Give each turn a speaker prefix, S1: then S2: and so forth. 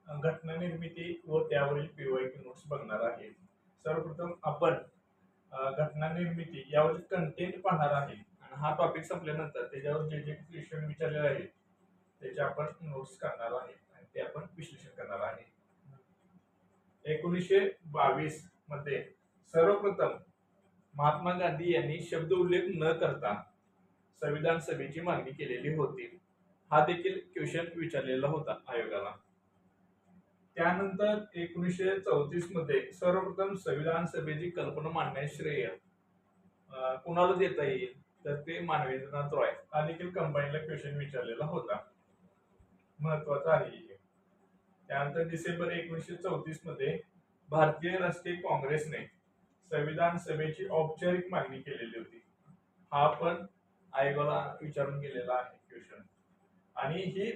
S1: घटना निर्मिती व त्यावरील पीवायक्यू नोट्स बघणार आहे. सर्वप्रथम आपण घटना निर्मिती यावरील कंटेंट पाहणार आहे आणि हा टॉपिक संपल्यानंतर त्याच्यावर जे जे क्वेश्चन विचारलेले आहेत त्याचे आपण नोट्स करणार आहे आणि ते आपण विश्लेषण करणार आहे. 1922 मध्ये सर्वप्रथम महात्मा गांधी यांनी शब्द उल्लेख न करता संविधान सभेची मागणी केलेली होती. हा देखील क्वेश्चन विचारलेला होता आयोगाला. त्यानंतर 1934 मध्ये सर्वप्रथम संविधान सभेची कल्पना मांडण्याचे श्रेय कुणाला देता येईल, तर ते मानवेंद्रनाथ रॉय. हा देखील कंबाईनला क्वेश्चन विचारलेला होता, महत्वाचा आहे. त्यानंतर डिसेंबर 1934 मध्ये भारतीय राष्ट्रीय काँग्रेसने संविधान सभेची औपचारिक मागणी केलेली होती. हा पण आयोगाला विचारून गेलेला आहे क्वेश्चन. आणि ही